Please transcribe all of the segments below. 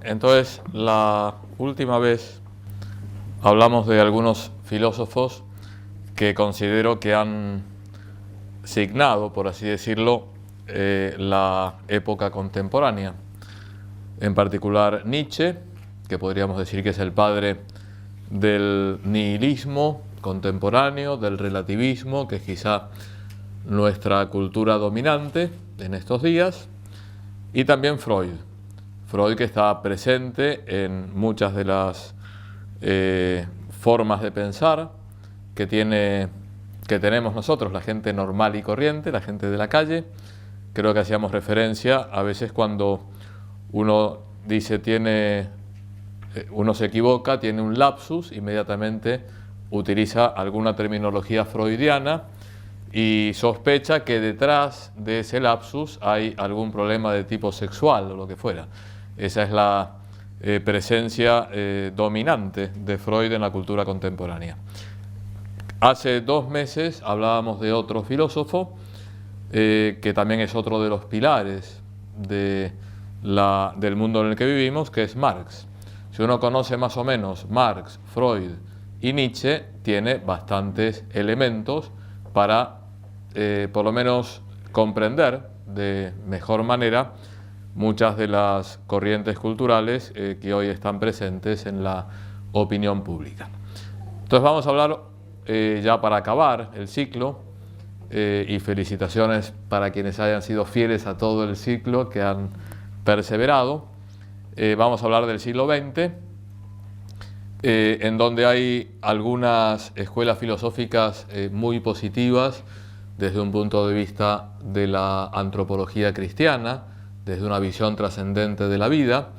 Entonces, la última vez hablamos de algunos filósofos que considero que han signado, por así decirlo, la época contemporánea. En particular Nietzsche, que podríamos decir que es el padre del nihilismo contemporáneo, del relativismo, que es quizá nuestra cultura dominante en estos días, y también Freud. Freud, que está presente en muchas de las formas de pensar que tenemos nosotros, la gente normal y corriente, la gente de la calle. Creo que hacíamos referencia a veces cuando uno dice uno se equivoca, tiene un lapsus, inmediatamente utiliza alguna terminología freudiana y sospecha que detrás de ese lapsus hay algún problema de tipo sexual o lo que fuera. Esa es la presencia dominante de Freud en la cultura contemporánea. Hace 2 meses hablábamos de otro filósofo que también es otro de los pilares del mundo en el que vivimos, que es Marx. Si uno conoce más o menos Marx, Freud y Nietzsche, tiene bastantes elementos para por lo menos comprender de mejor manera muchas de las corrientes culturales que hoy están presentes en la opinión pública. Entonces vamos a hablar, ya para acabar el ciclo, y felicitaciones para quienes hayan sido fieles a todo el ciclo, que han perseverado. Vamos a hablar del siglo XX, en donde hay algunas escuelas filosóficas muy positivas desde un punto de vista de la antropología cristiana, desde una visión trascendente de la vida,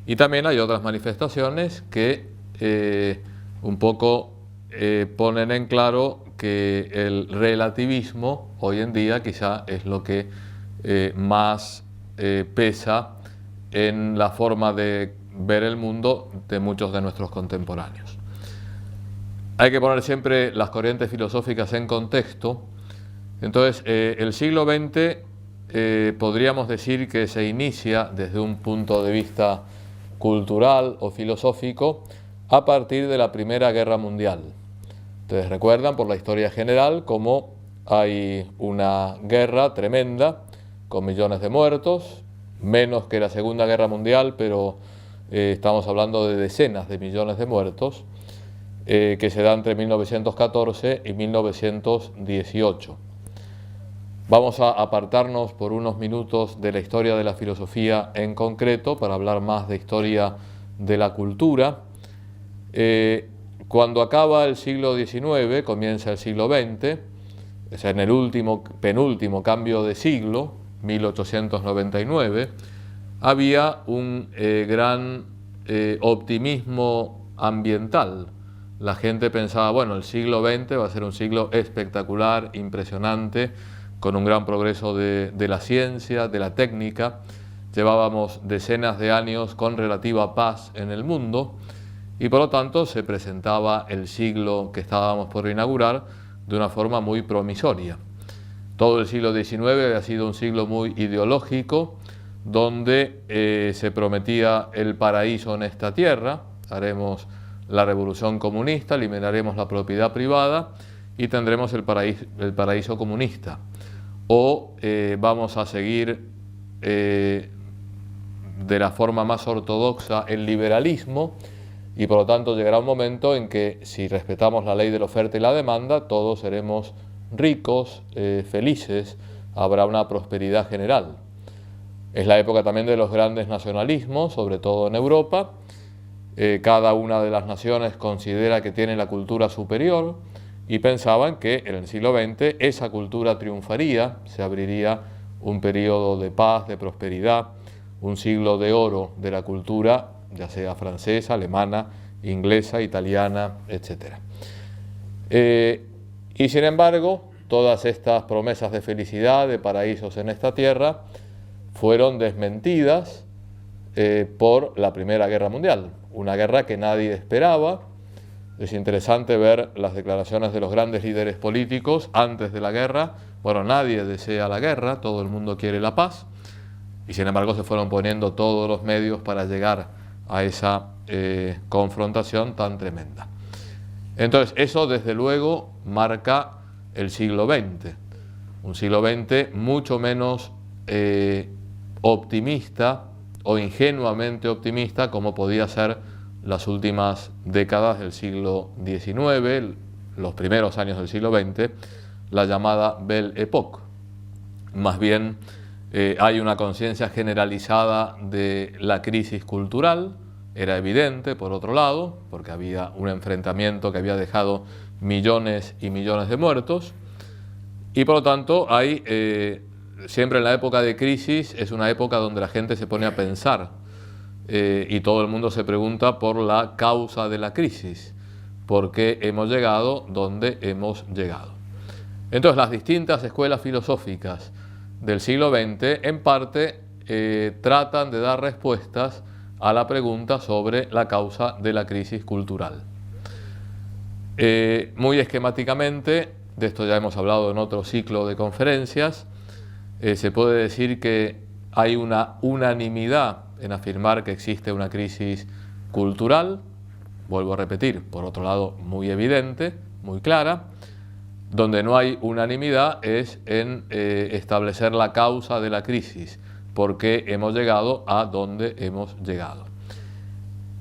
y también hay otras manifestaciones que un poco ponen en claro que el relativismo hoy en día quizá es lo que más pesa en la forma de ver el mundo de muchos de nuestros contemporáneos. Hay que poner siempre las corrientes filosóficas en contexto. Entonces, el siglo XX podríamos decir que se inicia desde un punto de vista cultural o filosófico a partir de la Primera Guerra Mundial. Ustedes recuerdan por la historia general cómo hay una guerra tremenda con millones de muertos, menos que la Segunda Guerra Mundial, pero estamos hablando de decenas de millones de muertos, que se da entre 1914 y 1918. Vamos a apartarnos por unos minutos de la historia de la filosofía en concreto para hablar más de historia de la cultura. Cuando acaba el siglo XIX, comienza el siglo XX, o sea, en el penúltimo cambio de siglo, 1899, había un gran optimismo ambiental. La gente pensaba, bueno, el siglo XX va a ser un siglo espectacular, impresionante, con un gran progreso de la ciencia, de la técnica. Llevábamos decenas de años con relativa paz en el mundo y por lo tanto se presentaba el siglo que estábamos por inaugurar de una forma muy promisoria. Todo el siglo XIX había sido un siglo muy ideológico, donde se prometía el paraíso en esta tierra. Haremos la revolución comunista, eliminaremos la propiedad privada y tendremos el paraíso comunista. O vamos a seguir de la forma más ortodoxa el liberalismo, y por lo tanto llegará un momento en que, si respetamos la ley de la oferta y la demanda, todos seremos ricos, felices, habrá una prosperidad general. Es la época también de los grandes nacionalismos, sobre todo en Europa. Cada una de las naciones considera que tiene la cultura superior y pensaban que en el siglo XX esa cultura triunfaría, se abriría un periodo de paz, de prosperidad, un siglo de oro de la cultura, ya sea francesa, alemana, inglesa, italiana, etc. Y sin embargo, todas estas promesas de felicidad, de paraísos en esta tierra, fueron desmentidas por la Primera Guerra Mundial, una guerra que nadie esperaba. Es interesante ver las declaraciones de los grandes líderes políticos antes de la guerra. Bueno, nadie desea la guerra, todo el mundo quiere la paz. y sin embargo se fueron poniendo todos los medios para llegar a esa confrontación tan tremenda. Entonces eso desde luego marca el siglo XX, un siglo XX mucho menos optimista o ingenuamente optimista como podía ser las últimas décadas del siglo XIX, los primeros años del siglo XX, la llamada Belle Époque. Más bien hay una conciencia generalizada de la crisis cultural, era evidente por otro lado, porque había un enfrentamiento que había dejado millones y millones de muertos, y por lo tanto hay, siempre en la época de crisis es una época donde la gente se pone a pensar y todo el mundo se pregunta por la causa de la crisis, por qué hemos llegado donde hemos llegado. Entonces las distintas escuelas filosóficas del siglo XX en parte tratan de dar respuestas a la pregunta sobre la causa de la crisis cultural. Muy esquemáticamente, de esto ya hemos hablado en otro ciclo de conferencias, se puede decir que hay una unanimidad en afirmar que existe una crisis cultural, vuelvo a repetir, por otro lado muy evidente, muy clara. Donde no hay unanimidad es en establecer la causa de la crisis, por qué hemos llegado a donde hemos llegado.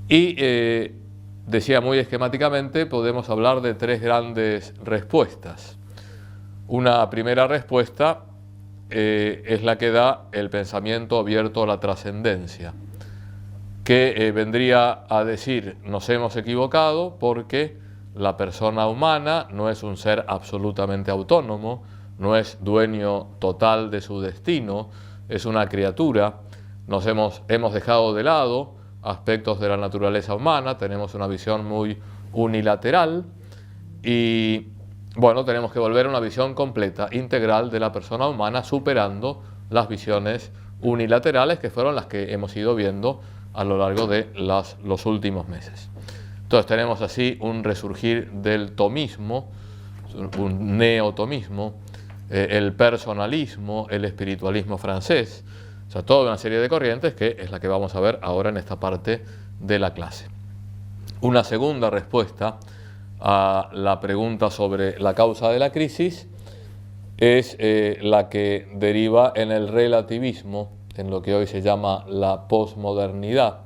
Y decía muy esquemáticamente, podemos hablar de tres grandes respuestas. Una primera respuesta es la que da el pensamiento abierto a la trascendencia, que vendría a decir, nos hemos equivocado porque la persona humana no es un ser absolutamente autónomo, no es dueño total de su destino, es una criatura. Nos hemos dejado de lado aspectos de la naturaleza humana, tenemos una visión muy unilateral y bueno, tenemos que volver a una visión completa, integral de la persona humana, superando las visiones unilaterales que fueron las que hemos ido viendo a lo largo de los últimos meses. Entonces tenemos así un resurgir del tomismo, un neotomismo, el personalismo, el espiritualismo francés, o sea, toda una serie de corrientes que es la que vamos a ver ahora en esta parte de la clase. Una segunda respuesta a la pregunta sobre la causa de la crisis es la que deriva en el relativismo, en lo que hoy se llama la posmodernidad,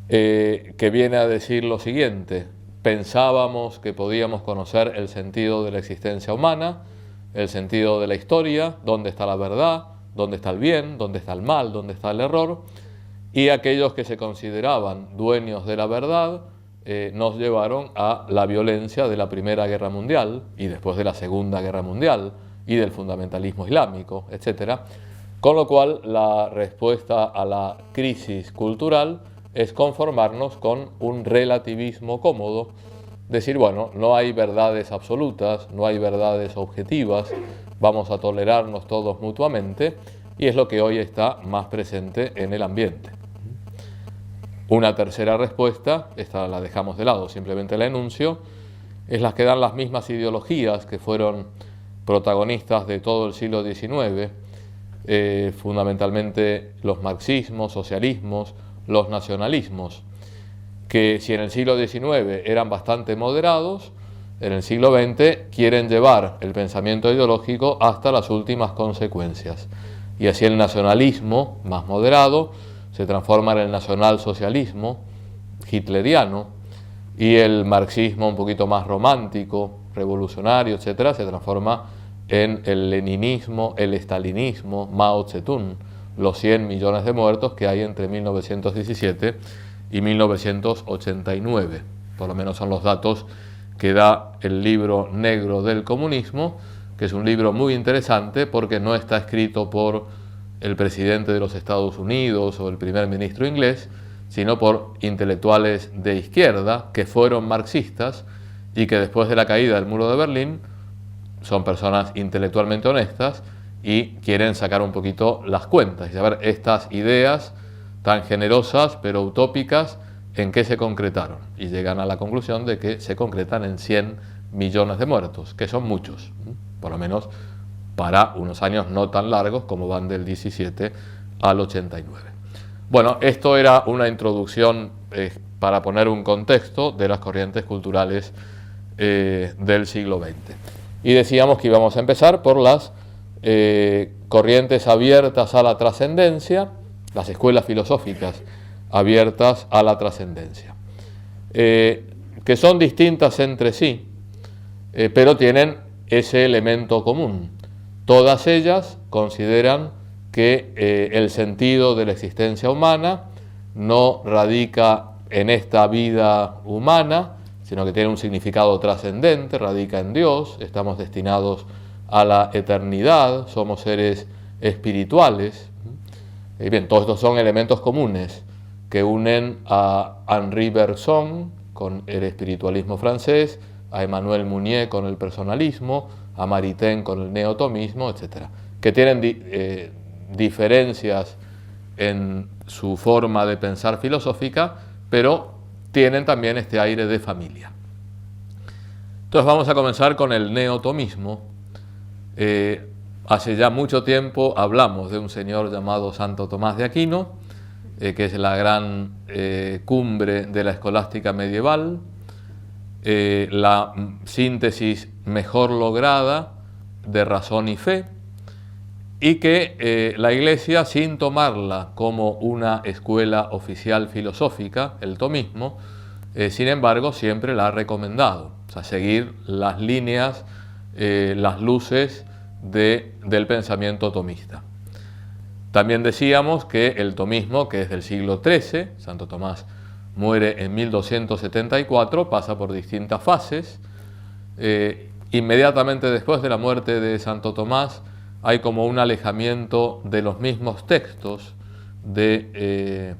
que viene a decir lo siguiente: pensábamos que podíamos conocer el sentido de la existencia humana, el sentido de la historia, dónde está la verdad, dónde está el bien, dónde está el mal, dónde está el error, y aquellos que se consideraban dueños de la verdad nos llevaron a la violencia de la Primera Guerra Mundial y después de la Segunda Guerra Mundial y del fundamentalismo islámico, etc. Con lo cual la respuesta a la crisis cultural es conformarnos con un relativismo cómodo, decir, bueno, no hay verdades absolutas, no hay verdades objetivas, vamos a tolerarnos todos mutuamente, y es lo que hoy está más presente en el ambiente. Una tercera respuesta, esta la dejamos de lado, simplemente la enuncio, es las que dan las mismas ideologías que fueron protagonistas de todo el siglo XIX, fundamentalmente los marxismos, socialismos, los nacionalismos, que si en el siglo XIX eran bastante moderados, en el siglo XX quieren llevar el pensamiento ideológico hasta las últimas consecuencias. Y así el nacionalismo, más moderado, se transforma en el nacionalsocialismo hitleriano, y el marxismo un poquito más romántico, revolucionario, etcétera, se transforma en el leninismo, el estalinismo, Mao Zedong, los 100 millones de muertos que hay entre 1917 y 1989. Por lo menos son los datos que da el libro negro del comunismo, que es un libro muy interesante porque no está escrito por el presidente de los Estados Unidos o el primer ministro inglés, sino por intelectuales de izquierda que fueron marxistas y que después de la caída del muro de Berlín son personas intelectualmente honestas y quieren sacar un poquito las cuentas y saber estas ideas tan generosas pero utópicas en qué se concretaron, y llegan a la conclusión de que se concretan en 100 millones de muertos, que son muchos, por lo menos para unos años no tan largos como van del 17 al 89. Bueno, esto era una introducción para poner un contexto de las corrientes culturales del siglo XX. Y decíamos que íbamos a empezar por las corrientes abiertas a la trascendencia, las escuelas filosóficas abiertas a la trascendencia, que son distintas entre sí, pero tienen ese elemento común. Todas ellas consideran que el sentido de la existencia humana no radica en esta vida humana, sino que tiene un significado trascendente, radica en Dios, estamos destinados a la eternidad, somos seres espirituales. Y bien, todos estos son elementos comunes que unen a Henri Bergson con el espiritualismo francés, a Emmanuel Mounier con el personalismo, a Maritain con el neotomismo, etc., que tienen diferencias en su forma de pensar filosófica, pero tienen también este aire de familia. Entonces vamos a comenzar con el neotomismo. Hace ya mucho tiempo hablamos de un señor llamado Santo Tomás de Aquino, que es la gran cumbre de la escolástica medieval, la síntesis mejor lograda de razón y fe, y que la Iglesia, sin tomarla como una escuela oficial filosófica, el tomismo, sin embargo, siempre la ha recomendado, o sea, seguir las líneas, las luces del pensamiento tomista. También decíamos que el tomismo, que es del siglo XIII, Santo Tomás muere en 1274, pasa por distintas fases. Inmediatamente después de la muerte de Santo Tomás hay como un alejamiento de los mismos textos del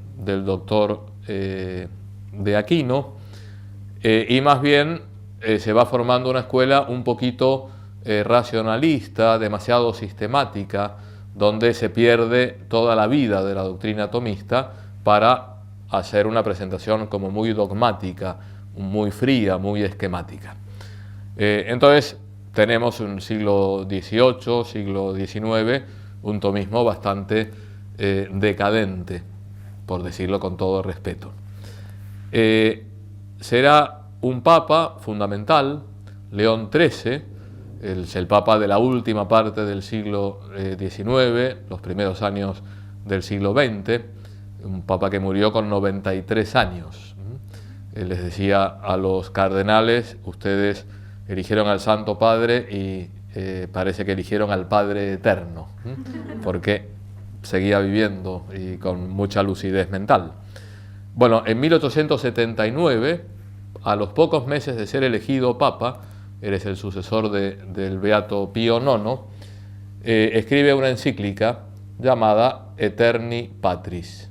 doctor de Aquino, y más bien se va formando una escuela un poquito racionalista, demasiado sistemática, donde se pierde toda la vida de la doctrina tomista para hacer una presentación como muy dogmática, muy fría, muy esquemática. Entonces tenemos un siglo XVIII, siglo XIX, un tomismo bastante decadente, por decirlo con todo respeto. Será un papa fundamental, León XIII, es el papa de la última parte del siglo XIX, los primeros años del siglo XX, un papa que murió con 93 años. Les decía a los cardenales, ustedes eligieron al Santo Padre y parece que eligieron al Padre Eterno, porque seguía viviendo y con mucha lucidez mental. Bueno, en 1879, a los pocos meses de ser elegido papa, eres el sucesor del beato Pío IX, escribe una encíclica llamada Aeterni Patris,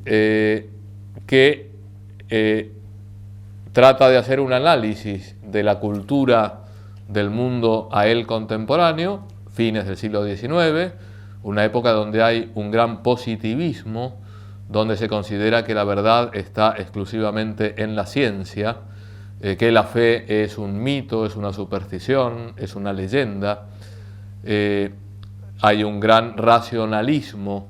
que trata de hacer un análisis de la cultura del mundo a él contemporáneo, fines del siglo XIX, una época donde hay un gran positivismo, donde se considera que la verdad está exclusivamente en la ciencia, que la fe es un mito, es una superstición, es una leyenda. Hay un gran racionalismo,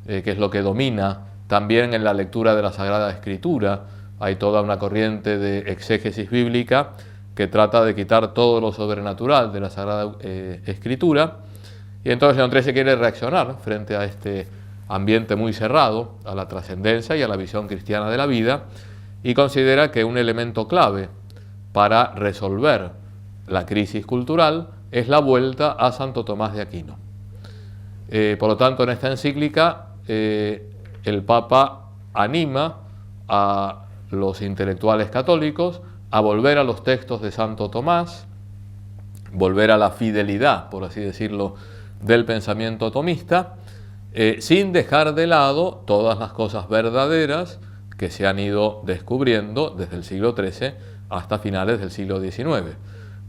que es lo que domina también en la lectura de la Sagrada Escritura. Hay toda una corriente de exégesis bíblica que trata de quitar todo lo sobrenatural de la Sagrada Escritura. Y entonces León XIII quiere reaccionar frente a este ambiente muy cerrado, a la trascendencia y a la visión cristiana de la vida, y considera que un elemento clave para resolver la crisis cultural es la vuelta a Santo Tomás de Aquino. Por lo tanto, en esta encíclica el Papa anima a los intelectuales católicos a volver a los textos de Santo Tomás, volver a la fidelidad, por así decirlo, del pensamiento tomista, sin dejar de lado todas las cosas verdaderas que se han ido descubriendo desde el siglo XIII hasta finales del siglo XIX.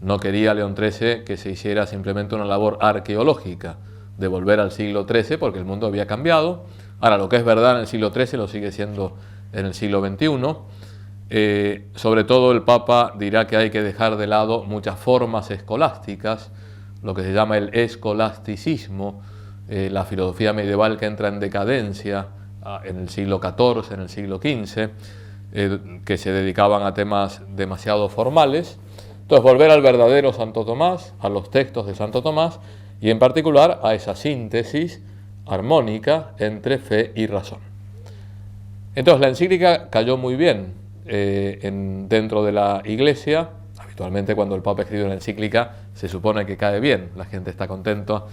No quería León XIII que se hiciera simplemente una labor arqueológica de volver al siglo XIII, porque el mundo había cambiado. Ahora, lo que es verdad en el siglo XIII lo sigue siendo en el siglo XXI. Sobre todo el Papa dirá que hay que dejar de lado muchas formas escolásticas, lo que se llama el escolasticismo, la filosofía medieval que entra en decadencia en el siglo XIV, en el siglo XV, que se dedicaban a temas demasiado formales. Entonces, volver al verdadero Santo Tomás, a los textos de Santo Tomás, y en particular a esa síntesis armónica entre fe y razón. Entonces, la encíclica cayó muy bien dentro de la Iglesia. Habitualmente, cuando el Papa escribe una encíclica, se supone que cae bien, la gente está contenta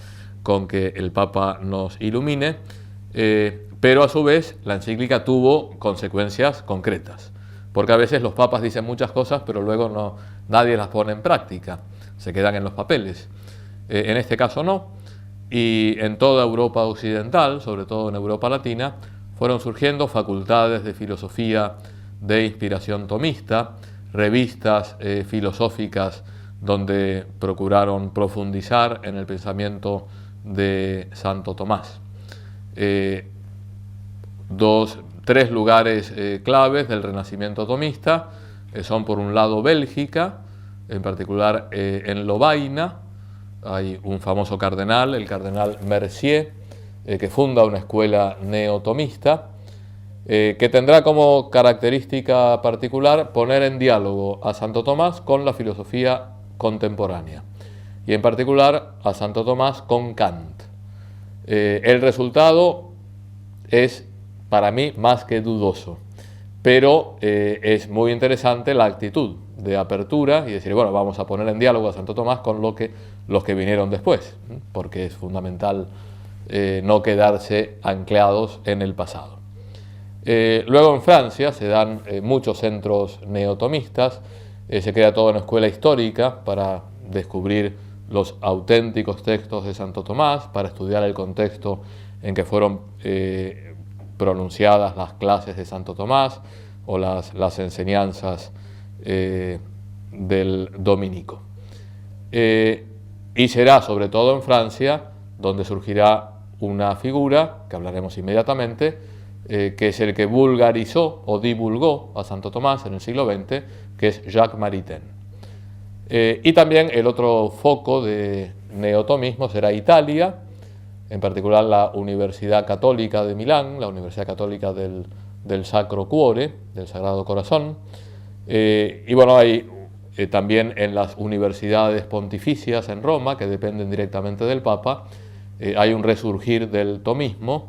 con que el Papa nos ilumine, pero a su vez la encíclica tuvo consecuencias concretas, porque a veces los papas dicen muchas cosas, pero luego nadie las pone en práctica, se quedan en los papeles. En este caso no, y en toda Europa occidental, sobre todo en Europa latina, fueron surgiendo facultades de filosofía de inspiración tomista, revistas filosóficas donde procuraron profundizar en el pensamiento de Santo Tomás. Tres lugares claves del Renacimiento tomista son, por un lado, Bélgica, en particular en Lovaina. Hay un famoso cardenal, el cardenal Mercier, que funda una escuela neotomista, que tendrá como característica particular poner en diálogo a Santo Tomás con la filosofía contemporánea, y en particular a Santo Tomás con Kant. El resultado es, para mí, más que dudoso, pero es muy interesante la actitud de apertura y decir, bueno, vamos a poner en diálogo a Santo Tomás con los que vinieron después, porque es fundamental no quedarse anclados en el pasado. Luego en Francia se dan muchos centros neotomistas, se crea toda una escuela histórica para descubrir los auténticos textos de Santo Tomás, para estudiar el contexto en que fueron pronunciadas las clases de Santo Tomás o las enseñanzas del dominico. Y será sobre todo en Francia donde surgirá una figura, que hablaremos inmediatamente, que es el que vulgarizó o divulgó a Santo Tomás en el siglo XX, que es Jacques Maritain. Y también el otro foco de neotomismo será Italia, en particular la Universidad Católica de Milán, la Universidad Católica del Sacro Cuore, del Sagrado Corazón. Y bueno, hay también en las universidades pontificias en Roma, que dependen directamente del Papa, hay un resurgir del tomismo,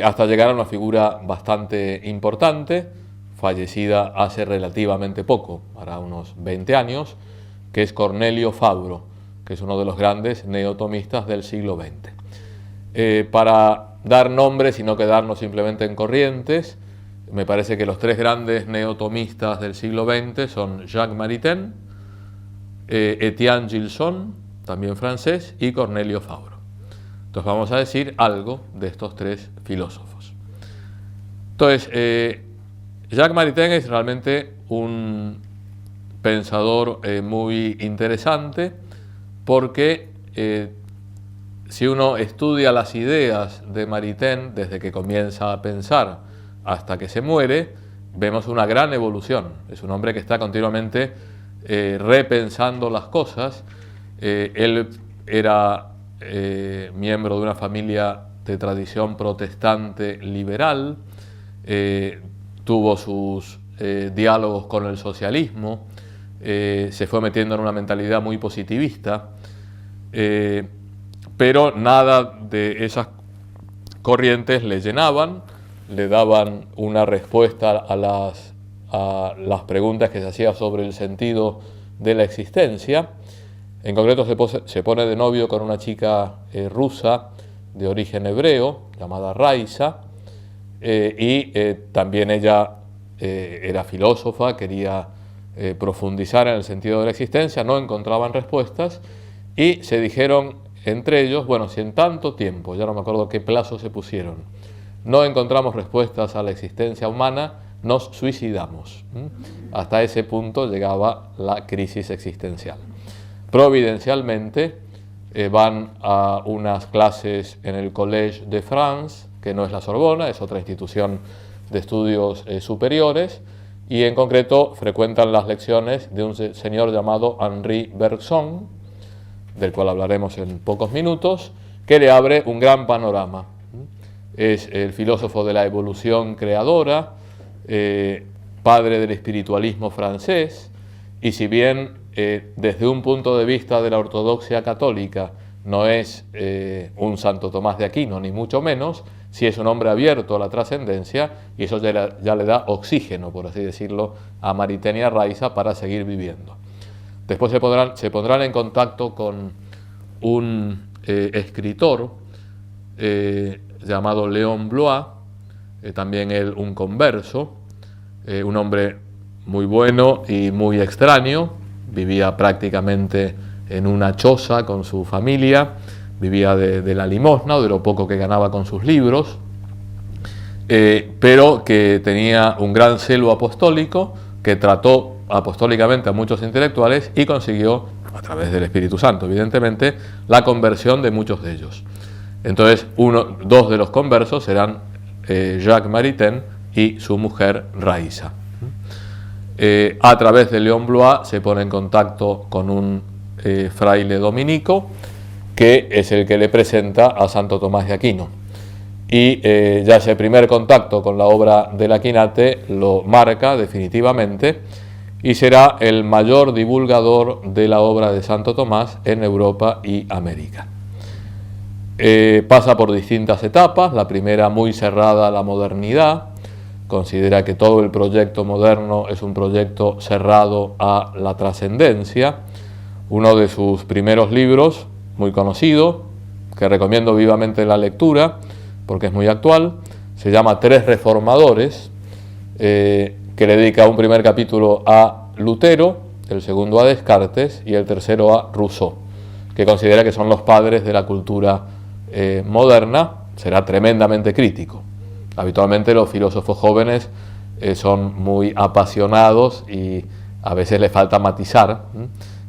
hasta llegar a una figura bastante importante, fallecida hace relativamente poco, hará unos 20 años, que es Cornelio Fabro, que es uno de los grandes neotomistas del siglo XX. Para dar nombres y no quedarnos simplemente en corrientes, me parece que los tres grandes neotomistas del siglo XX son Jacques Maritain, Étienne Gilson, también francés, y Cornelio Fabro. Entonces vamos a decir algo de estos tres filósofos. Entonces, Jacques Maritain es realmente un pensador muy interesante, porque si uno estudia las ideas de Maritain desde que comienza a pensar hasta que se muere, vemos una gran evolución. Es un hombre que está continuamente repensando las cosas. Él era miembro de una familia de tradición protestante liberal, tuvo sus diálogos con el socialismo, se fue metiendo en una mentalidad muy positivista, pero nada de esas corrientes le llenaban, le daban una respuesta a las preguntas que se hacía sobre el sentido de la existencia. En concreto se pone de novio con una chica rusa de origen hebreo, llamada Raisa, y también ella era filósofa, quería profundizar en el sentido de la existencia, no encontraban respuestas y se dijeron entre ellos, bueno, si en tanto tiempo, ya no me acuerdo qué plazo se pusieron, no encontramos respuestas a la existencia humana, nos suicidamos. Hasta ese punto llegaba la crisis existencial. Providencialmente van a unas clases en el Collège de France, que no es la Sorbona, es otra institución de estudios superiores, y en concreto frecuentan las lecciones de un señor llamado Henri Bergson, del cual hablaremos en pocos minutos, que le abre un gran panorama. Es el filósofo de la evolución creadora, padre del espiritualismo francés, y si bien desde un punto de vista de la ortodoxia católica no es un Santo Tomás de Aquino, ni mucho menos, sí es un hombre abierto a la trascendencia, y eso ya le da oxígeno, por así decirlo, a Maritain y a Raïssa para seguir viviendo. Después se pondrán en contacto con un escritor llamado Léon Bloy, también él un converso, un hombre muy bueno y muy extraño, vivía prácticamente en una choza con su familia, vivía de la limosna o de lo poco que ganaba con sus libros, pero que tenía un gran celo apostólico, que trató apostólicamente a muchos intelectuales y consiguió, a través del Espíritu Santo evidentemente, la conversión de muchos de ellos. Entonces, dos de los conversos serán Jacques Maritain y su mujer Raïssa. A través de Léon Bloy se pone en contacto con un fraile dominico, que es el que le presenta a Santo Tomás de Aquino. Y ya ese primer contacto con la obra del Aquinate lo marca definitivamente, y será el mayor divulgador de la obra de Santo Tomás en Europa y América. Pasa por distintas etapas. La primera, muy cerrada a la modernidad, considera que todo el proyecto moderno es un proyecto cerrado a la trascendencia. Uno de sus primeros libros, muy conocido, que recomiendo vivamente la lectura porque es muy actual, se llama Tres Reformadores, que le dedica un primer capítulo a Lutero, el segundo a Descartes y el tercero a Rousseau, que considera que son los padres de la cultura moderna. Será tremendamente crítico. Habitualmente los filósofos jóvenes son muy apasionados y a veces les falta matizar,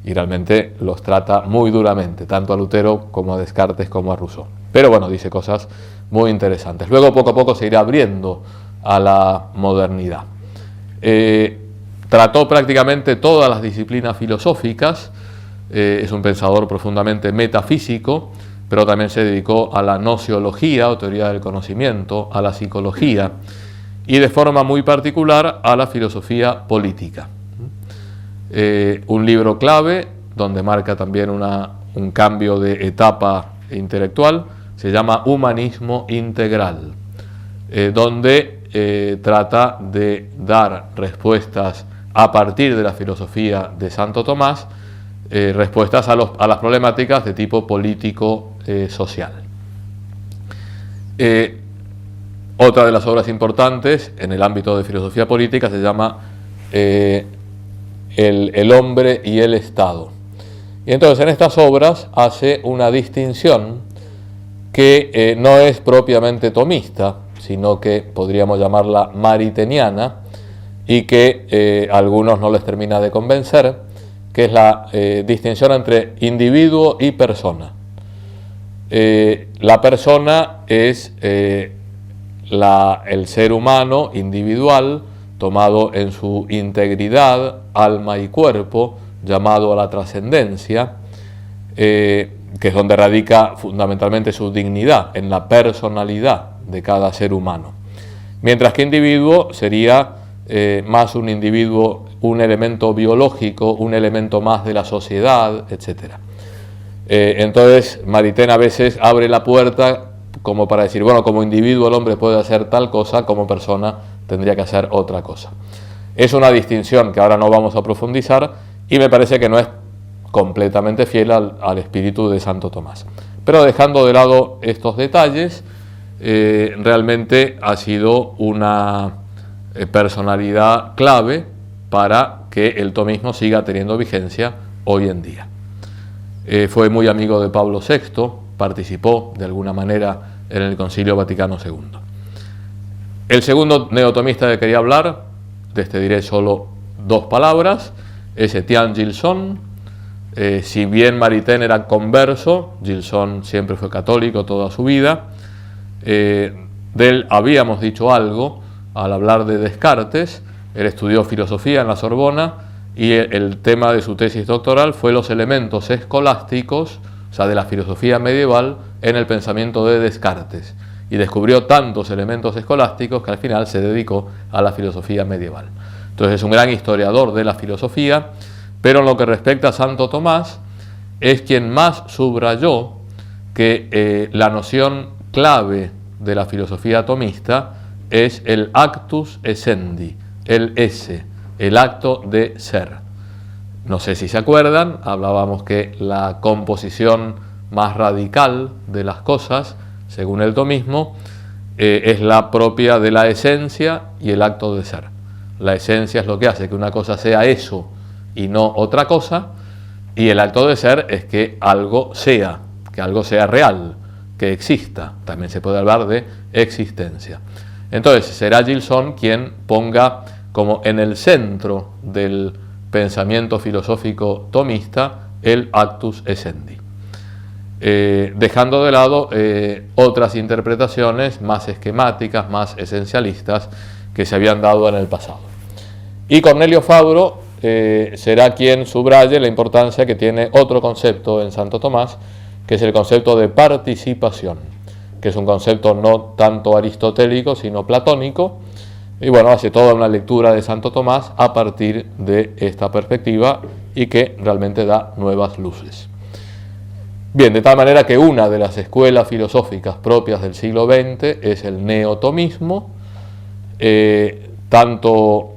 y realmente los trata muy duramente, tanto a Lutero como a Descartes como a Rousseau. Pero bueno, dice cosas muy interesantes. Luego poco a poco se irá abriendo a la modernidad. Trató prácticamente todas las disciplinas filosóficas, es un pensador profundamente metafísico, pero también se dedicó a la gnoseología o teoría del conocimiento, a la psicología y de forma muy particular a la filosofía política. Un libro clave donde marca también un cambio de etapa intelectual se llama Humanismo Integral, donde trata de dar respuestas a partir de la filosofía de Santo Tomás, respuestas a las problemáticas de tipo político-social. Otra de las obras importantes en el ámbito de filosofía política se llama el hombre y el Estado. Y entonces en estas obras hace una distinción que no es propiamente tomista, sino que podríamos llamarla maritainiana, y que a algunos no les termina de convencer, que es la distinción entre individuo y persona. La persona es el ser humano individual, tomado en su integridad, alma y cuerpo, llamado a la trascendencia, que es donde radica fundamentalmente su dignidad, en la personalidad de cada ser humano. Mientras que individuo sería más un individuo, un elemento biológico, un elemento más de la sociedad, etc. Entonces Maritain a veces abre la puerta como para decir, bueno, como individuo el hombre puede hacer tal cosa, como persona tendría que hacer otra cosa. Es una distinción que ahora no vamos a profundizar y me parece que no es completamente fiel al espíritu de Santo Tomás. Pero dejando de lado estos detalles, realmente ha sido una personalidad clave para que el tomismo siga teniendo vigencia hoy en día. Fue muy amigo de Pablo VI, participó de alguna manera en el Concilio Vaticano II. El segundo neotomista que quería hablar, de este diré solo dos palabras, es Etienne Gilson. Si bien Maritain era converso, Gilson siempre fue católico toda su vida. De él habíamos dicho algo al hablar de Descartes. Él estudió filosofía en la Sorbona y el tema de su tesis doctoral fue los elementos escolásticos, o sea, de la filosofía medieval en el pensamiento de Descartes, y descubrió tantos elementos escolásticos que al final se dedicó a la filosofía medieval. Entonces es un gran historiador de la filosofía, pero en lo que respecta a Santo Tomás, es quien más subrayó que la noción clave de la filosofía tomista es el actus essendi, el esse, el acto de ser. No sé si se acuerdan, hablábamos que la composición más radical de las cosas, según el tomismo, es la propia de la esencia y el acto de ser. La esencia es lo que hace que una cosa sea eso y no otra cosa, y el acto de ser es que algo sea real, que exista. También se puede hablar de existencia. Entonces será Gilson quien ponga como en el centro del pensamiento filosófico tomista el actus essendi, dejando de lado otras interpretaciones más esquemáticas, más esencialistas que se habían dado en el pasado. Y Cornelio Fabro será quien subraye la importancia que tiene otro concepto en Santo Tomás, que es el concepto de participación, que es un concepto no tanto aristotélico, sino platónico, y bueno, hace toda una lectura de Santo Tomás a partir de esta perspectiva y que realmente da nuevas luces. Bien, de tal manera que una de las escuelas filosóficas propias del siglo XX es el neotomismo. Tanto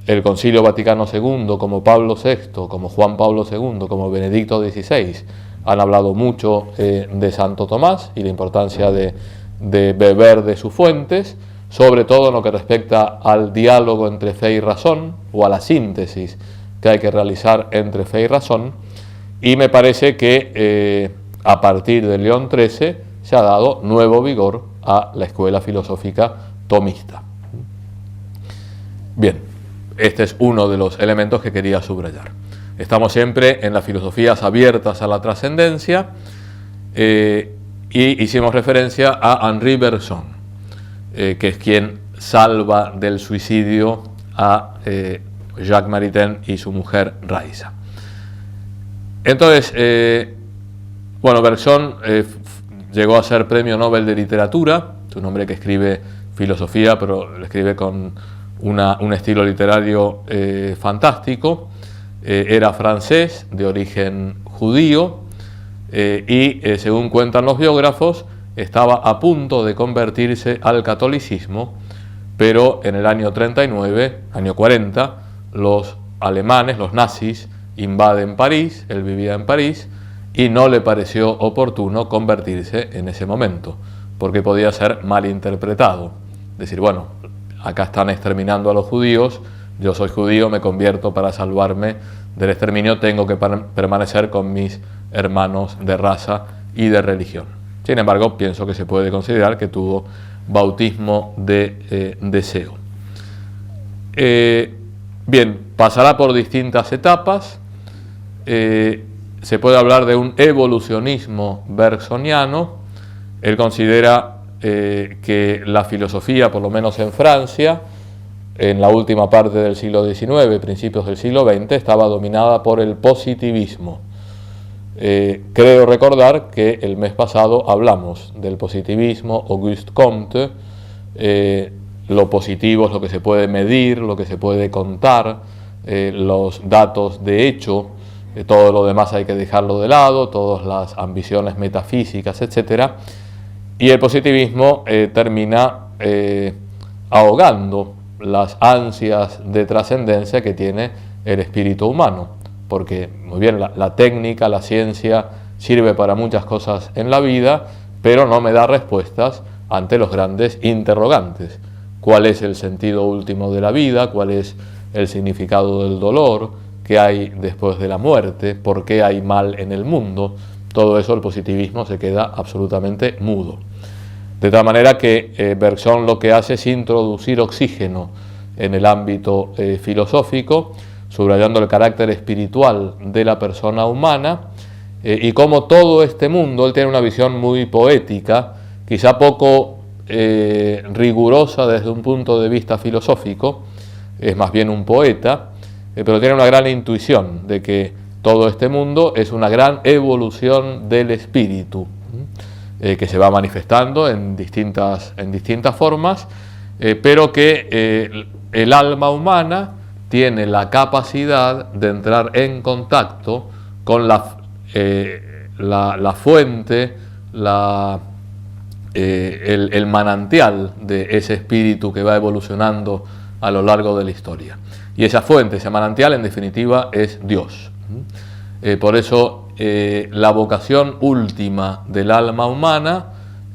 el Concilio Vaticano II como Pablo VI, como Juan Pablo II, como Benedicto XVI han hablado mucho de Santo Tomás y la importancia de beber de sus fuentes, sobre todo en lo que respecta al diálogo entre fe y razón, o a la síntesis que hay que realizar entre fe y razón, y me parece que a partir de León XIII se ha dado nuevo vigor a la escuela filosófica tomista. Bien, este es uno de los elementos que quería subrayar. Estamos siempre en las filosofías abiertas a la trascendencia, y hicimos referencia a Henri Bergson, que es quien salva del suicidio a Jacques Maritain y su mujer Raisa. Entonces, Bergson llegó a ser premio Nobel de Literatura. Es un hombre que escribe filosofía, pero lo escribe con un estilo literario fantástico. Era francés, de origen judío, y según cuentan los biógrafos, estaba a punto de convertirse al catolicismo, pero en el año 39, año 40, los alemanes, los nazis, invaden París, él vivía en París, y no le pareció oportuno convertirse en ese momento, porque podía ser malinterpretado. Decir, bueno, acá están exterminando a los judíos, yo soy judío, me convierto para salvarme del exterminio, tengo que permanecer con mis hermanos de raza y de religión. Sin embargo, pienso que se puede considerar que tuvo bautismo de deseo. Bien, pasará por distintas etapas. Se puede hablar de un evolucionismo bergsoniano. Él considera que la filosofía, por lo menos en Francia, en la última parte del siglo XIX, principios del siglo XX, estaba dominada por el positivismo. Creo recordar que el mes pasado hablamos del positivismo, Auguste Comte. Lo positivo es lo que se puede medir, lo que se puede contar, los datos de hecho, todo lo demás hay que dejarlo de lado, todas las ambiciones metafísicas, etc. Y el positivismo termina ahogando las ansias de trascendencia que tiene el espíritu humano. Porque, muy bien, la técnica, la ciencia sirve para muchas cosas en la vida, pero no me da respuestas ante los grandes interrogantes. ¿Cuál es el sentido último de la vida? ¿Cuál es el significado del dolor? ¿Qué hay después de la muerte? ¿Por qué hay mal en el mundo? Todo eso el positivismo se queda absolutamente mudo. De tal manera que Bergson lo que hace es introducir oxígeno en el ámbito filosófico, subrayando el carácter espiritual de la persona humana, y como todo este mundo, él tiene una visión muy poética, quizá poco rigurosa desde un punto de vista filosófico, es más bien un poeta, pero tiene una gran intuición de que todo este mundo es una gran evolución del espíritu, que se va manifestando en distintas formas, pero que el alma humana tiene la capacidad de entrar en contacto con la fuente, el manantial de ese espíritu que va evolucionando a lo largo de la historia. Y esa fuente, ese manantial, en definitiva, es Dios. Por eso la vocación última del alma humana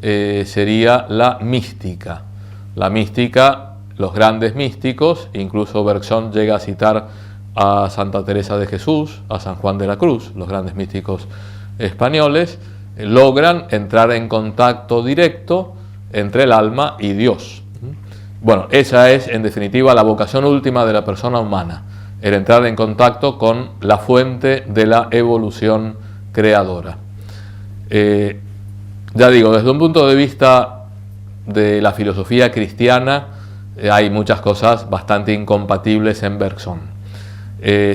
sería la mística. La mística, los grandes místicos, incluso Bergson llega a citar a Santa Teresa de Jesús, a San Juan de la Cruz, los grandes místicos españoles, logran entrar en contacto directo entre el alma y Dios. Bueno, esa es en definitiva la vocación última de la persona humana, el entrar en contacto con la fuente de la evolución creadora. Ya digo, desde un punto de vista de la filosofía cristiana, hay muchas cosas bastante incompatibles en Bergson.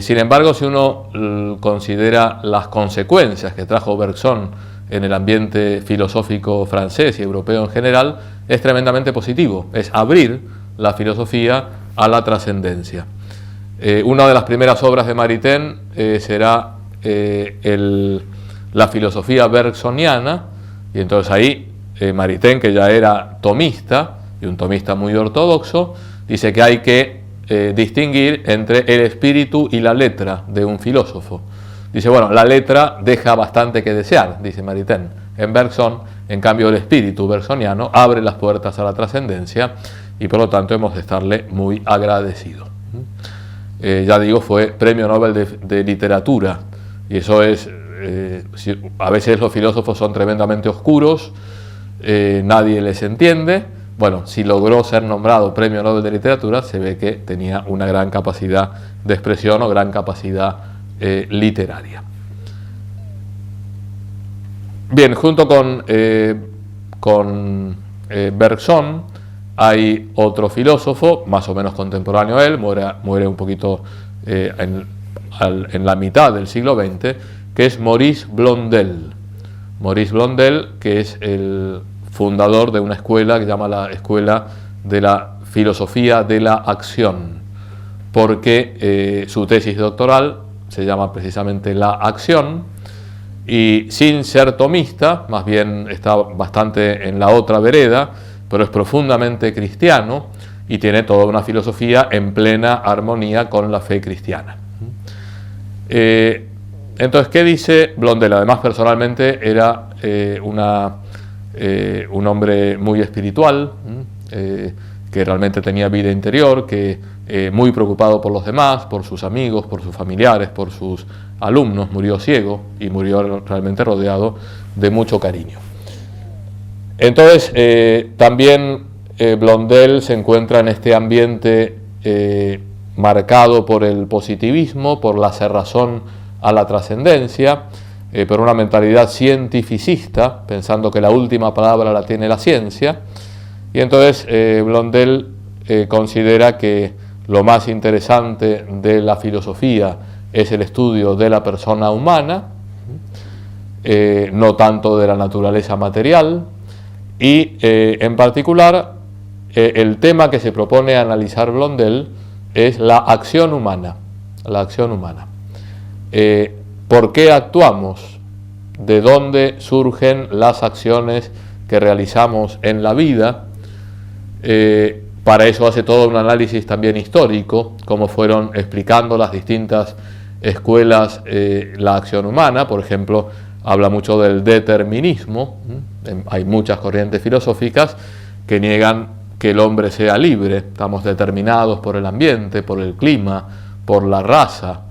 Sin embargo, si uno considera las consecuencias que trajo Bergson en el ambiente filosófico francés y europeo en general, es tremendamente positivo, es abrir la filosofía a la trascendencia. Una de las primeras obras de Maritain será la filosofía bergsoniana, y entonces ahí Maritain, que ya era tomista, y un tomista muy ortodoxo, dice que hay que distinguir entre el espíritu y la letra de un filósofo. Dice, bueno, la letra deja bastante que desear, dice Maritain. En Bergson, en cambio, el espíritu bergsoniano abre las puertas a la trascendencia y por lo tanto hemos de estarle muy agradecidos. Ya digo, fue premio Nobel de literatura, y eso es, a veces los filósofos son tremendamente oscuros, nadie les entiende. Bueno, si logró ser nombrado premio Nobel de literatura, se ve que tenía una gran capacidad de expresión o gran capacidad literaria. Bien, junto con Bergson hay otro filósofo, más o menos contemporáneo a él, muere un poquito en la mitad del siglo XX, que es Maurice Blondel. Maurice Blondel, que es el fundador de una escuela que se llama la Escuela de la Filosofía de la Acción, porque su tesis doctoral se llama precisamente La Acción, y sin ser tomista, más bien está bastante en la otra vereda, pero es profundamente cristiano y tiene toda una filosofía en plena armonía con la fe cristiana. Entonces, ¿qué dice Blondel? Además, personalmente era un hombre muy espiritual, que realmente tenía vida interior, que muy preocupado por los demás, por sus amigos, por sus familiares, por sus alumnos. Murió ciego y murió realmente rodeado de mucho cariño. Entonces, también Blondel se encuentra en este ambiente marcado por el positivismo, por la cerrazón a la trascendencia, por una mentalidad cientificista, pensando que la última palabra la tiene la ciencia. Y entonces Blondel considera que lo más interesante de la filosofía es el estudio de la persona humana, no tanto de la naturaleza material, y en particular el tema que se propone analizar Blondel es la acción humana. La acción humana. ¿Por qué actuamos? ¿De dónde surgen las acciones que realizamos en la vida? Para eso hace todo un análisis también histórico, cómo fueron explicando las distintas escuelas la acción humana. Por ejemplo, habla mucho del determinismo. Hay muchas corrientes filosóficas que niegan que el hombre sea libre. Estamos determinados por el ambiente, por el clima, por la raza.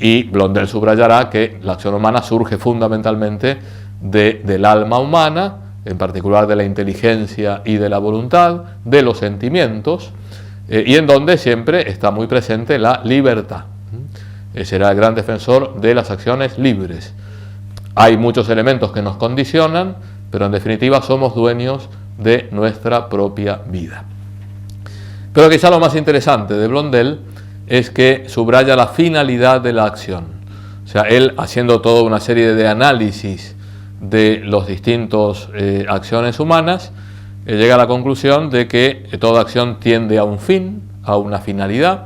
Y Blondel subrayará que la acción humana surge fundamentalmente del alma humana, en particular de la inteligencia y de la voluntad, de los sentimientos, y en donde siempre está muy presente la libertad. Será el gran defensor de las acciones libres. Hay muchos elementos que nos condicionan, pero en definitiva somos dueños de nuestra propia vida. Pero quizá lo más interesante de Blondel es que subraya la finalidad de la acción. O sea, él, haciendo toda una serie de análisis de los distintos acciones humanas, llega a la conclusión de que toda acción tiende a un fin, a una finalidad,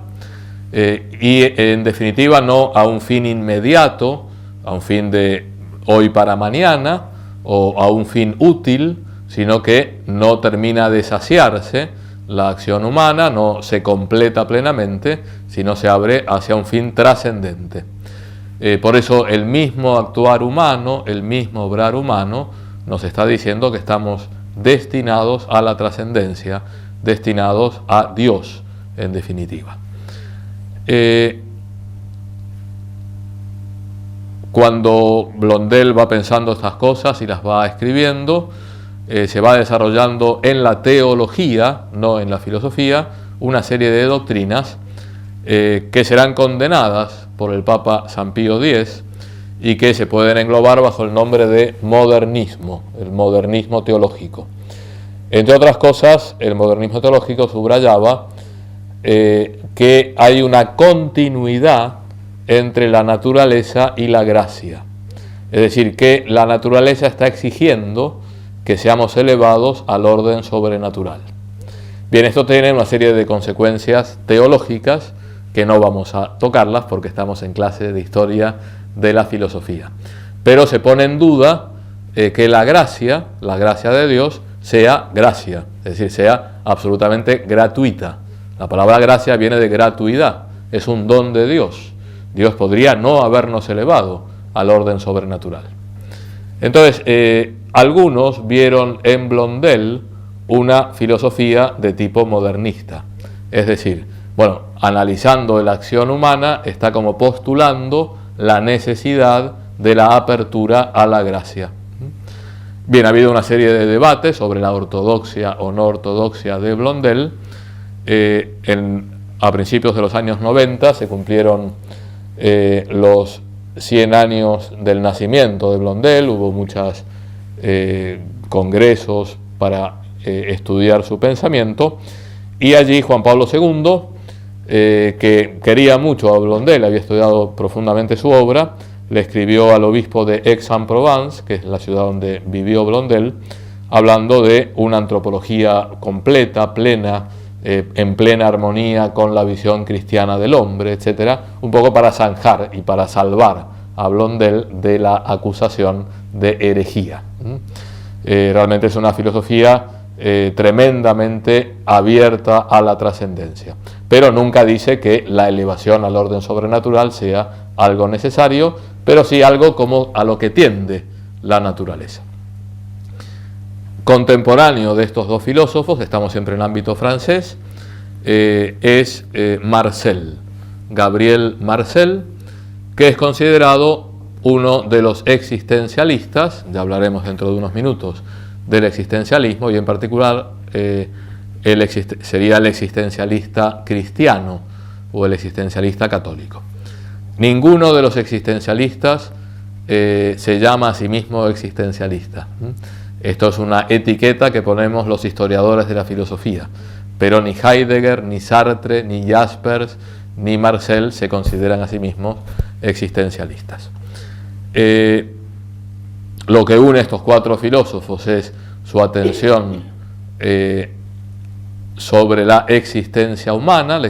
y en definitiva no a un fin inmediato, a un fin de hoy para mañana, o a un fin útil, sino que no termina de saciarse la acción humana, no se completa plenamente, sino se abre hacia un fin trascendente. Por eso el mismo actuar humano, el mismo obrar humano, nos está diciendo que estamos destinados a la trascendencia, destinados a Dios, en definitiva. Cuando Blondel va pensando estas cosas y las va escribiendo, se va desarrollando en la teología, no en la filosofía, una serie de doctrinas que serán condenadas por el Papa San Pío X y que se pueden englobar bajo el nombre de modernismo, el modernismo teológico. Entre otras cosas, el modernismo teológico subrayaba que hay una continuidad entre la naturaleza y la gracia. Es decir, que la naturaleza está exigiendo que seamos elevados al orden sobrenatural. Bien, esto tiene una serie de consecuencias teológicas que no vamos a tocarlas porque estamos en clase de historia de la filosofía. Pero se pone en duda que la gracia de Dios, sea gracia, es decir, sea absolutamente gratuita. La palabra gracia viene de gratuidad, es un don de Dios. Dios podría no habernos elevado al orden sobrenatural. Entonces, algunos vieron en Blondel una filosofía de tipo modernista. Es decir, bueno, analizando la acción humana, está como postulando la necesidad de la apertura a la gracia. Bien, ha habido una serie de debates sobre la ortodoxia o no ortodoxia de Blondel. A principios de los años 90 se cumplieron los 100 años del nacimiento de Blondel, hubo muchos congresos para estudiar su pensamiento, y allí Juan Pablo II, que quería mucho a Blondel, había estudiado profundamente su obra, le escribió al obispo de Aix-en-Provence, que es la ciudad donde vivió Blondel, hablando de una antropología completa, plena, en plena armonía con la visión cristiana del hombre, etcétera, un poco para zanjar y para salvar a Blondel de la acusación de herejía. Realmente es una filosofía tremendamente abierta a la trascendencia, pero nunca dice que la elevación al orden sobrenatural sea algo necesario, pero sí algo como a lo que tiende la naturaleza. Contemporáneo de estos dos filósofos, estamos siempre en el ámbito francés, es Marcel, Gabriel Marcel, que es considerado uno de los existencialistas, ya hablaremos dentro de unos minutos del existencialismo, y en particular sería el existencialista cristiano o el existencialista católico. Ninguno de los existencialistas se llama a sí mismo existencialista. Esto es una etiqueta que ponemos los historiadores de la filosofía, pero ni Heidegger, ni Sartre, ni Jaspers, ni Marcel se consideran a sí mismos existencialistas. Lo que une a estos cuatro filósofos es su atención sobre la existencia humana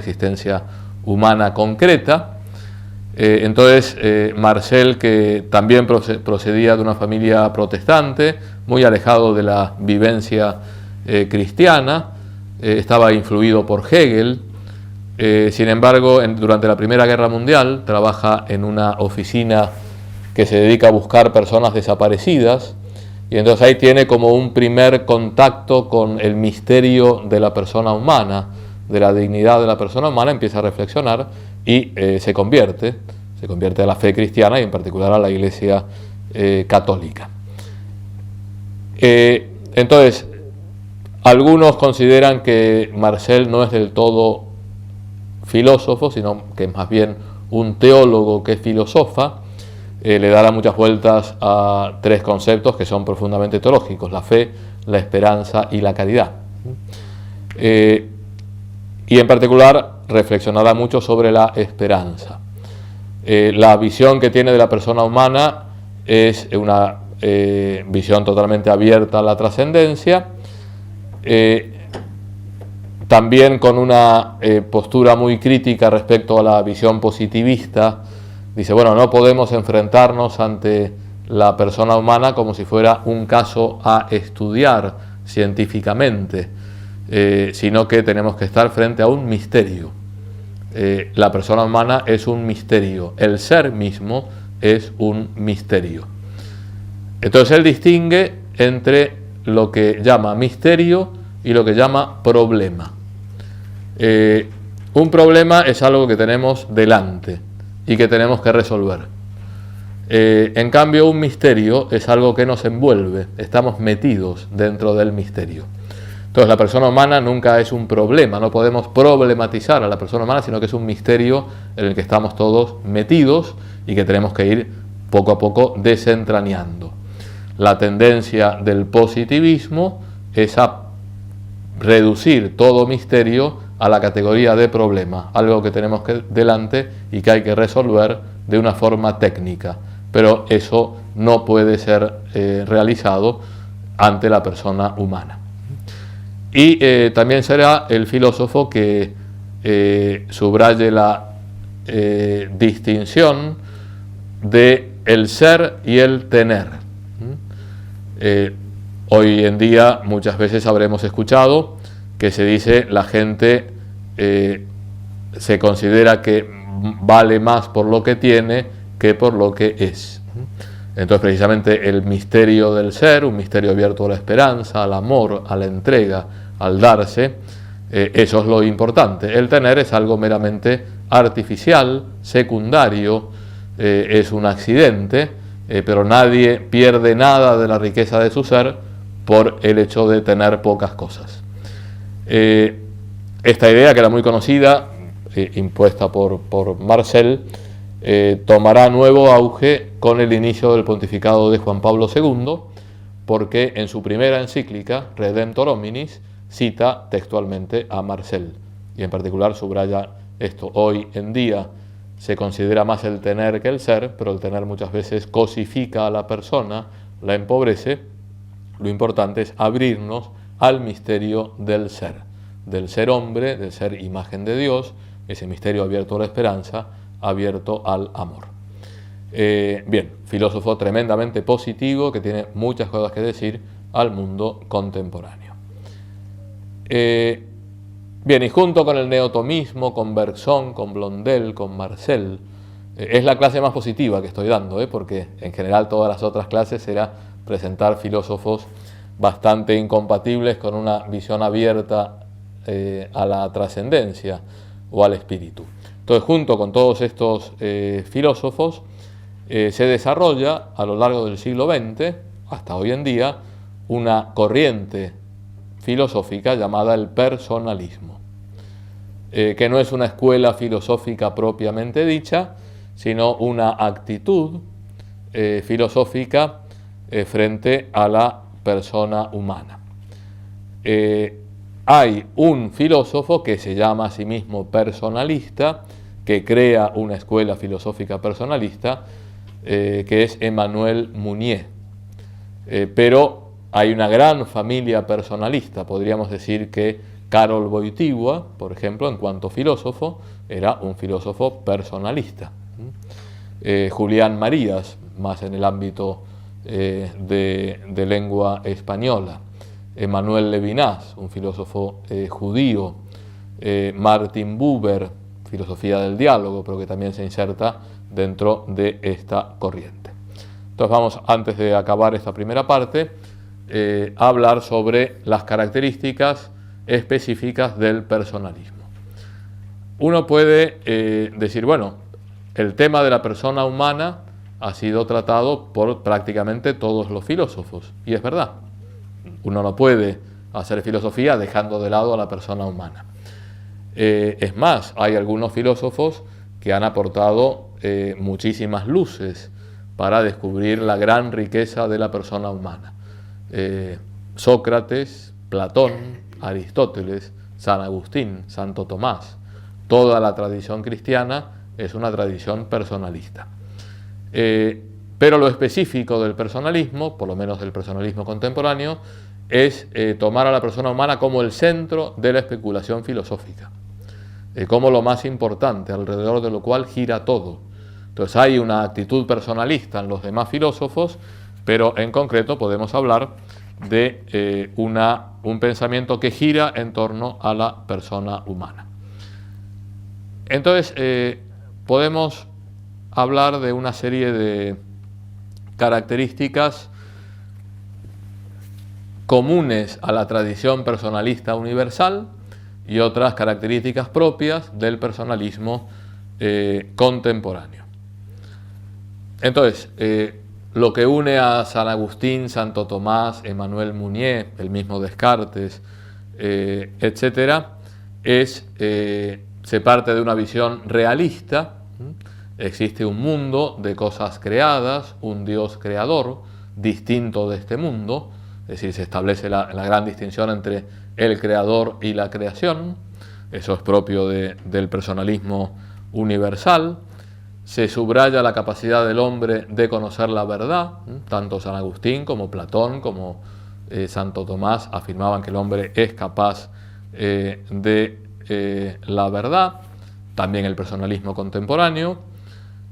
concreta. Entonces, Marcel, que también procedía de una familia protestante, muy alejado de la vivencia cristiana, estaba influido por Hegel. Sin embargo, durante la Primera Guerra Mundial trabaja en una oficina que se dedica a buscar personas desaparecidas, y entonces ahí tiene como un primer contacto con el misterio de la persona humana, de la dignidad de la persona humana, empieza a reflexionar y se convierte a la fe cristiana y en particular a la Iglesia católica. Entonces, algunos consideran que Marcel no es del todo filósofo, sino que es más bien un teólogo que filosofa. Le dará muchas vueltas a tres conceptos que son profundamente teológicos: la fe, la esperanza y la caridad. y en particular reflexionará mucho sobre la esperanza. La visión que tiene de la persona humana es una visión totalmente abierta a la trascendencia, también con una postura muy crítica respecto a la visión positivista. Dice, bueno, no podemos enfrentarnos ante la persona humana como si fuera un caso a estudiar científicamente, sino que tenemos que estar frente a un misterio. La persona humana es un misterio, el ser mismo es un misterio. Entonces él distingue entre lo que llama misterio y lo que llama problema. Un problema es algo que tenemos delante y que tenemos que resolver. En cambio, un misterio es algo que nos envuelve, estamos metidos dentro del misterio. Entonces, la persona humana nunca es un problema, no podemos problematizar a la persona humana, sino que es un misterio en el que estamos todos metidos y que tenemos que ir poco a poco desentrañando. La tendencia del positivismo es a reducir todo misterio a la categoría de problema, algo que tenemos delante y que hay que resolver de una forma técnica, pero eso no puede ser realizado ante la persona humana. Y también será el filósofo que subraye la distinción de el ser y el tener. Hoy en día muchas veces habremos escuchado que se dice la gente se considera que vale más por lo que tiene que por lo que es. Entonces precisamente el misterio del ser, un misterio abierto a la esperanza, al amor, a la entrega, al darse, eso es lo importante. El tener es algo meramente artificial, secundario, es un accidente, pero nadie pierde nada de la riqueza de su ser por el hecho de tener pocas cosas. Esta idea, que era muy conocida, impuesta por Marcel, tomará nuevo auge con el inicio del pontificado de Juan Pablo II, porque en su primera encíclica, Redemptor Hominis, cita textualmente a Marcel, y en particular subraya esto: hoy en día se considera más el tener que el ser, pero el tener muchas veces cosifica a la persona, la empobrece. Lo importante es abrirnos al misterio del ser hombre, del ser imagen de Dios, ese misterio abierto a la esperanza, abierto al amor. Bien, filósofo tremendamente positivo que tiene muchas cosas que decir al mundo contemporáneo. Bien, y junto con el neotomismo, con Bergson, con Blondel, con Marcel, es la clase más positiva que estoy dando, porque en general todas las otras clases era presentar filósofos bastante incompatibles con una visión abierta a la trascendencia o al espíritu. Entonces, junto con todos estos filósofos, se desarrolla a lo largo del siglo XX, hasta hoy en día, una corriente filosófica llamada el personalismo, que no es una escuela filosófica propiamente dicha, sino una actitud filosófica frente a la persona humana. Hay un filósofo que se llama a sí mismo personalista, que crea una escuela filosófica personalista, que es Emmanuel Mounier. Pero hay una gran familia personalista. Podríamos decir que Karol Wojtyła, por ejemplo, en cuanto filósofo, era un filósofo personalista. Julián Marías, más en el ámbito de lengua española. Emmanuel Levinas, un filósofo judío. Martin Buber, filosofía del diálogo, pero que también se inserta dentro de esta corriente. Entonces vamos, antes de acabar esta primera parte, a hablar sobre las características específicas del personalismo. Uno puede decir, bueno, el tema de la persona humana ha sido tratado por prácticamente todos los filósofos, y es verdad. Uno no puede hacer filosofía dejando de lado a la persona humana. Es más, hay algunos filósofos que han aportado muchísimas luces para descubrir la gran riqueza de la persona humana. Sócrates, Platón, Aristóteles, San Agustín, Santo Tomás. Toda la tradición cristiana es una tradición personalista. Pero lo específico del personalismo, por lo menos del personalismo contemporáneo, es tomar a la persona humana como el centro de la especulación filosófica, como lo más importante, alrededor de lo cual gira todo. Entonces hay una actitud personalista en los demás filósofos, pero en concreto podemos hablar de un pensamiento que gira en torno a la persona humana. Entonces podemos hablar de una serie de características comunes a la tradición personalista universal y otras características propias del personalismo contemporáneo. Entonces, lo que une a San Agustín, Santo Tomás, Emmanuel Mounier, el mismo Descartes, etc., se parte de una visión realista. Existe un mundo de cosas creadas, un Dios creador distinto de este mundo, es decir, se establece la gran distinción entre el creador y la creación. Eso es propio del personalismo universal. Se subraya la capacidad del hombre de conocer la verdad. Tanto San Agustín como Platón como Santo Tomás afirmaban que el hombre es capaz de la verdad. También el personalismo contemporáneo.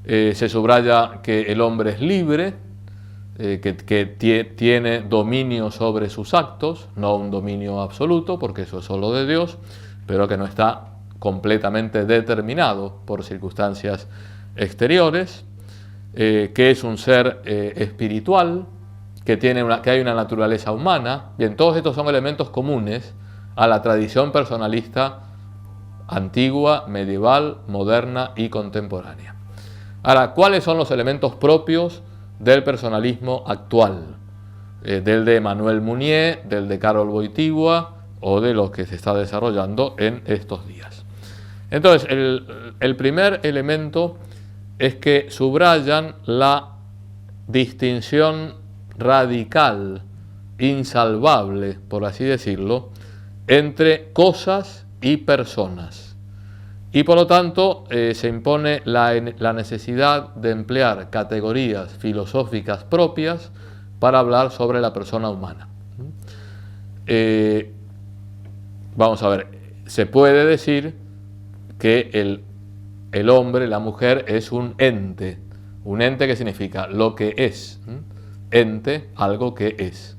Se subraya que el hombre es libre, que tiene dominio sobre sus actos, no un dominio absoluto, porque eso es solo de Dios, pero que no está completamente determinado por circunstancias exteriores, que es un ser espiritual, que hay una naturaleza humana. Bien, todos estos son elementos comunes a la tradición personalista antigua, medieval, moderna y contemporánea. Ahora, ¿cuáles son los elementos propios del personalismo actual? Del de Emmanuel Mounier, del de Karol Wojtyła o de los que se está desarrollando en estos días. Entonces, el primer elemento es que subrayan la distinción radical, insalvable, por así decirlo, entre cosas y personas. Y por lo tanto se impone la necesidad de emplear categorías filosóficas propias para hablar sobre la persona humana. Vamos a ver, se puede decir que el hombre, la mujer, es un ente. Un ente que significa lo que es. Ente, algo que es.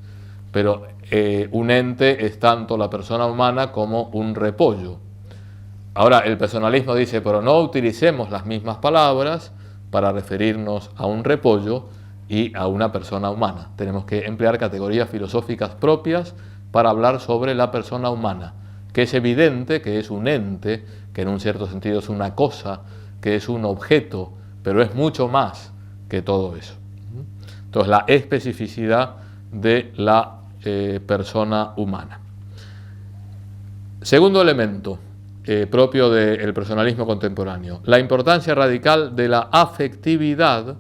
Pero un ente es tanto la persona humana como un repollo. Ahora, el personalismo dice, pero no utilicemos las mismas palabras para referirnos a un repollo y a una persona humana. Tenemos que emplear categorías filosóficas propias para hablar sobre la persona humana, que es evidente que es un ente, que en un cierto sentido es una cosa, que es un objeto, pero es mucho más que todo eso. Entonces, la especificidad de la persona humana. Segundo elemento propio del personalismo contemporáneo, la importancia radical de la afectividad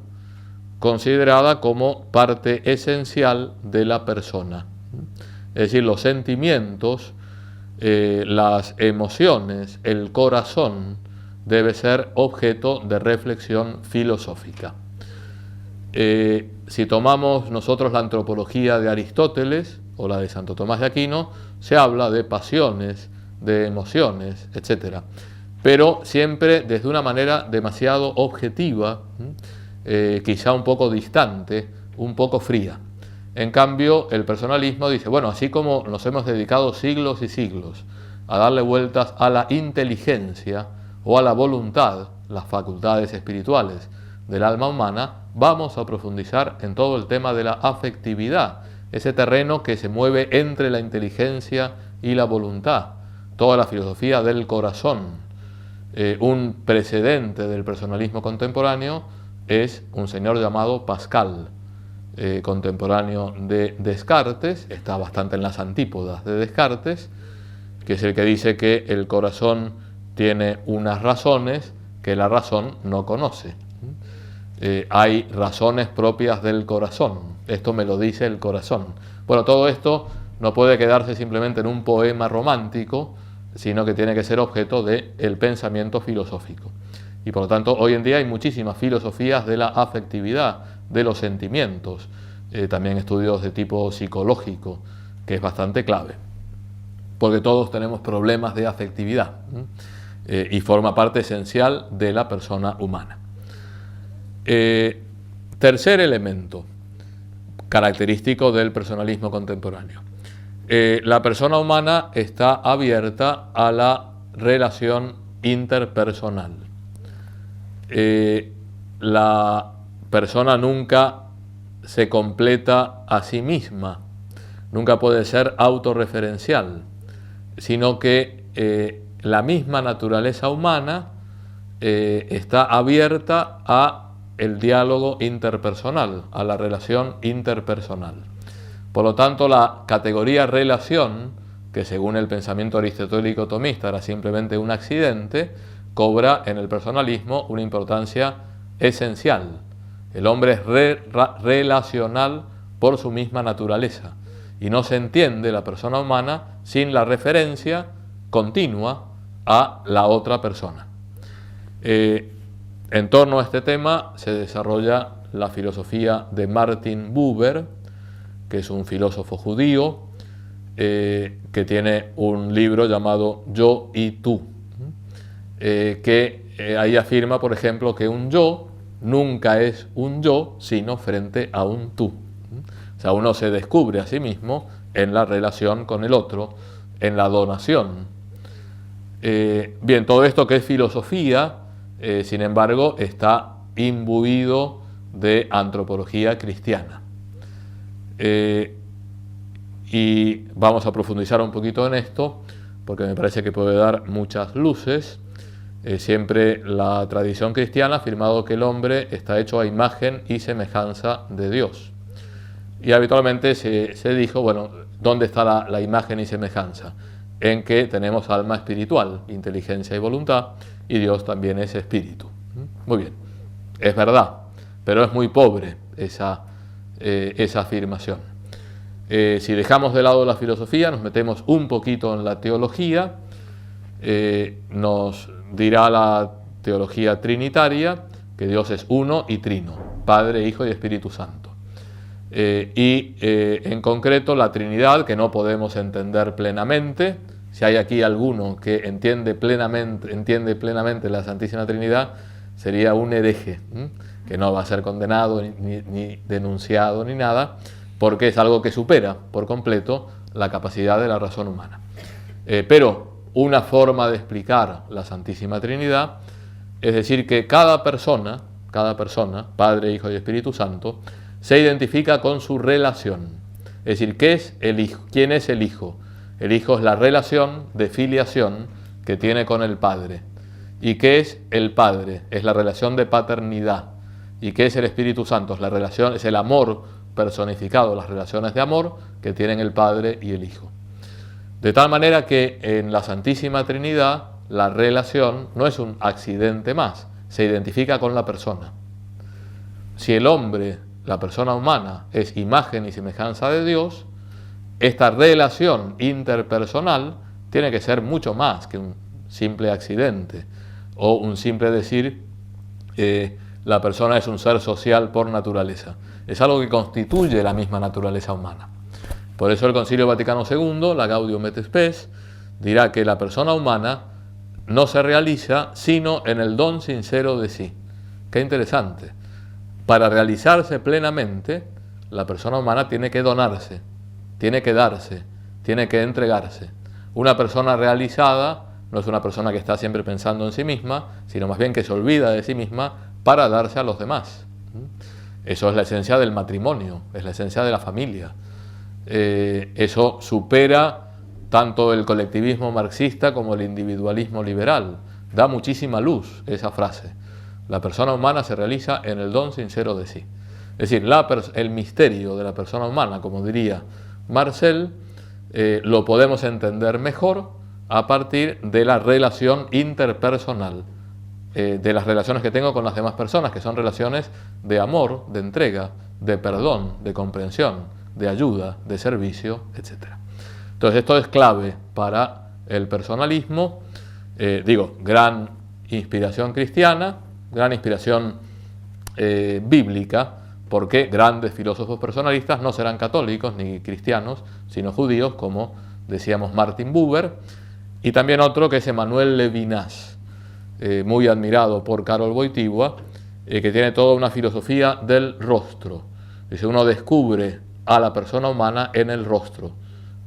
considerada como parte esencial de la persona. Es decir, los sentimientos, las emociones, el corazón debe ser objeto de reflexión filosófica. Si tomamos nosotros la antropología de Aristóteles o la de Santo Tomás de Aquino, se habla de pasiones, de emociones, etc. Pero siempre desde una manera demasiado objetiva, quizá un poco distante, un poco fría. En cambio, el personalismo dice, bueno, así como nos hemos dedicado siglos y siglos a darle vueltas a la inteligencia o a la voluntad, las facultades espirituales del alma humana, vamos a profundizar en todo el tema de la afectividad, ese terreno que se mueve entre la inteligencia y la voluntad, toda la filosofía del corazón. Un precedente del personalismo contemporáneo es un señor llamado Pascal, contemporáneo de Descartes, está bastante en las antípodas de Descartes, que es el que dice que el corazón tiene unas razones que la razón no conoce. Hay razones propias del corazón, esto me lo dice el corazón. Bueno, todo esto no puede quedarse simplemente en un poema romántico, sino que tiene que ser objeto del pensamiento filosófico. Y por lo tanto, hoy en día hay muchísimas filosofías de la afectividad, de los sentimientos, también estudios de tipo psicológico, que es bastante clave, porque todos tenemos problemas de afectividad, y forma parte esencial de la persona humana. Tercer elemento característico del personalismo contemporáneo. La persona humana está abierta a la relación interpersonal. La persona nunca se completa a sí misma, nunca puede ser autorreferencial, sino que la misma naturaleza humana está abierta a el diálogo interpersonal, a la relación interpersonal. Por lo tanto, la categoría relación, que según el pensamiento aristotélico tomista era simplemente un accidente, cobra en el personalismo una importancia esencial. El hombre es relacional por su misma naturaleza y no se entiende la persona humana sin la referencia continua a la otra persona. En torno a este tema se desarrolla la filosofía de Martin Buber, que es un filósofo judío que tiene un libro llamado Yo y Tú, que ahí afirma, por ejemplo, que un yo nunca es un yo, sino frente a un tú. O sea, uno se descubre a sí mismo en la relación con el otro, en la donación. Bien, todo esto que es filosofía, sin embargo, está imbuido de antropología cristiana. Y vamos a profundizar un poquito en esto, porque me parece que puede dar muchas luces. Siempre la tradición cristiana ha afirmado que el hombre está hecho a imagen y semejanza de Dios. Y habitualmente se dijo, bueno, ¿dónde está la imagen y semejanza? En que tenemos alma espiritual, inteligencia y voluntad, y Dios también es espíritu. Muy bien, es verdad, pero es muy pobre esa afirmación. Si dejamos de lado la filosofía, nos metemos un poquito en la teología, nos dirá la teología trinitaria que Dios es uno y trino, Padre, Hijo y Espíritu Santo. En concreto la Trinidad, que no podemos entender plenamente. Si hay aquí alguno que entiende plenamente la Santísima Trinidad, sería un hereje, que no va a ser condenado ni denunciado ni nada, porque es algo que supera por completo la capacidad de la razón humana. Pero una forma de explicar la Santísima Trinidad es decir que cada persona, Padre, Hijo y Espíritu Santo, se identifica con su relación. Es decir, ¿qué es el Hijo? ¿Quién es el Hijo? El Hijo es la relación de filiación que tiene con el Padre. ¿Y qué es el Padre? Es la relación de paternidad. ¿Y qué es el Espíritu Santo? Es el amor personificado, las relaciones de amor que tienen el Padre y el Hijo. De tal manera que en la Santísima Trinidad la relación no es un accidente más, se identifica con la persona. Si el hombre, la persona humana, es imagen y semejanza de Dios, esta relación interpersonal tiene que ser mucho más que un simple accidente o un simple decir la persona es un ser social por naturaleza. Es algo que constituye la misma naturaleza humana. Por eso el Concilio Vaticano II, la Gaudium et Spes, dirá que la persona humana no se realiza sino en el don sincero de sí. Qué interesante. Para realizarse plenamente, la persona humana tiene que donarse, tiene que darse, tiene que entregarse. Una persona realizada no es una persona que está siempre pensando en sí misma, sino más bien que se olvida de sí misma para darse a los demás. Eso es la esencia del matrimonio, es la esencia de la familia. Eso supera tanto el colectivismo marxista como el individualismo liberal. Da muchísima luz esa frase. La persona humana se realiza en el don sincero de sí. Es decir, el misterio de la persona humana, como diría Marcel, lo podemos entender mejor a partir de la relación interpersonal, de las relaciones que tengo con las demás personas, que son relaciones de amor, de entrega, de perdón, de comprensión, de ayuda, de servicio, etc. Entonces esto es clave para el personalismo, gran inspiración cristiana, gran inspiración bíblica, porque grandes filósofos personalistas no serán católicos ni cristianos, sino judíos, como decíamos Martin Buber, y también otro que es Emmanuel Levinas, muy admirado por Karol Wojtyła, que tiene toda una filosofía del rostro. Dice, uno descubre a la persona humana en el rostro,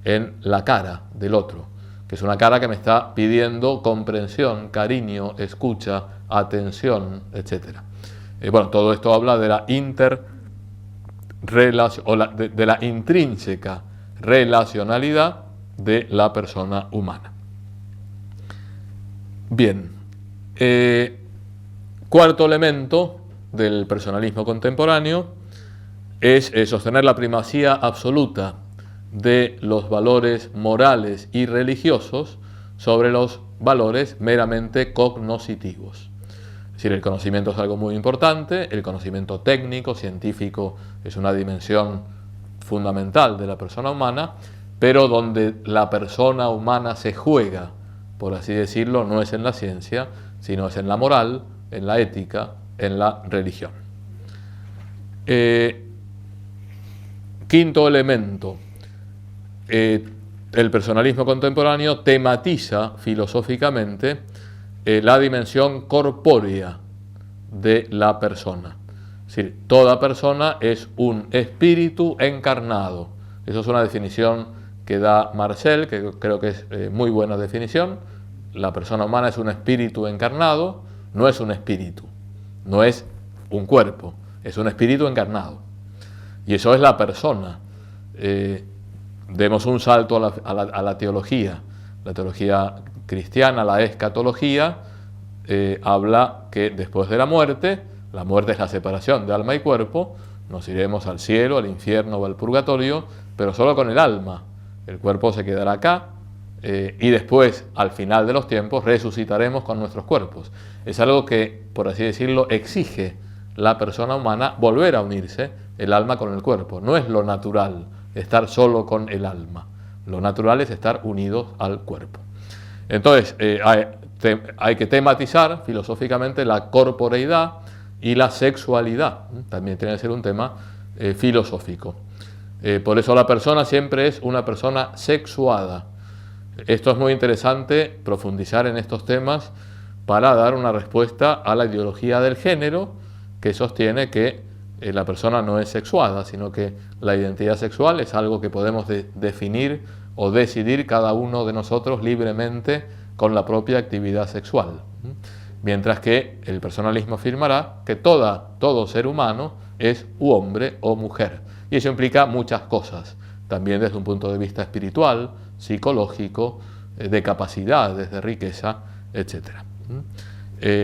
en la cara del otro, que es una cara que me está pidiendo comprensión, cariño, escucha, atención, etc. Todo esto habla de la de la intrínseca relacionalidad de la persona humana. Bien, cuarto elemento del personalismo contemporáneo es sostener la primacía absoluta de los valores morales y religiosos sobre los valores meramente cognoscitivos. Es decir, el conocimiento es algo muy importante, el conocimiento técnico, científico, es una dimensión fundamental de la persona humana, pero donde la persona humana se juega, por así decirlo, no es en la ciencia, sino es en la moral, en la ética, en la religión. Quinto elemento, el personalismo contemporáneo tematiza filosóficamente la dimensión corpórea de la persona. Es decir, toda persona es un espíritu encarnado. Eso es una definición que da Marcel, que creo que es muy buena definición. La persona humana es un espíritu encarnado, no es un espíritu, no es un cuerpo, es un espíritu encarnado. Y eso es la persona. Demos un salto a la teología. La teología cristiana, la escatología, habla que después de la muerte es la separación de alma y cuerpo, nos iremos al cielo, al infierno o al purgatorio, pero solo con el alma. El cuerpo se quedará acá y después, al final de los tiempos, resucitaremos con nuestros cuerpos. Es algo que, por así decirlo, exige la persona humana volver a unirse el alma con el cuerpo. No es lo natural estar solo con el alma. Lo natural es estar unidos al cuerpo. Entonces, hay que tematizar filosóficamente la corporeidad y la sexualidad. También tiene que ser un tema filosófico. Por eso la persona siempre es una persona sexuada. Esto es muy interesante, profundizar en estos temas para dar una respuesta a la ideología del género que sostiene que la persona no es sexuada, sino que la identidad sexual es algo que podemos definir o decidir cada uno de nosotros libremente con la propia actividad sexual. Mientras que el personalismo afirmará que todo ser humano es hombre o mujer. Y eso implica muchas cosas, también desde un punto de vista espiritual, psicológico, de capacidades, de riqueza, etc.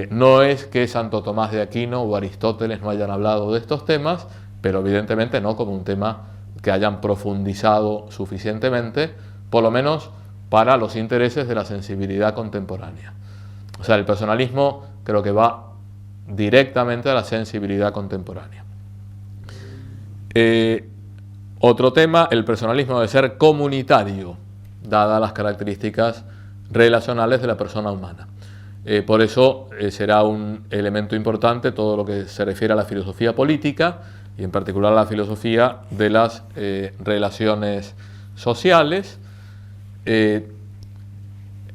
No es que Santo Tomás de Aquino o Aristóteles no hayan hablado de estos temas, pero evidentemente no como un tema que hayan profundizado suficientemente, por lo menos para los intereses de la sensibilidad contemporánea. O sea, el personalismo creo que va directamente a la sensibilidad contemporánea. Otro tema, el personalismo debe ser comunitario, dadas las características relacionales de la persona humana. Por eso será un elemento importante todo lo que se refiere a la filosofía política y en particular a la filosofía de las relaciones sociales.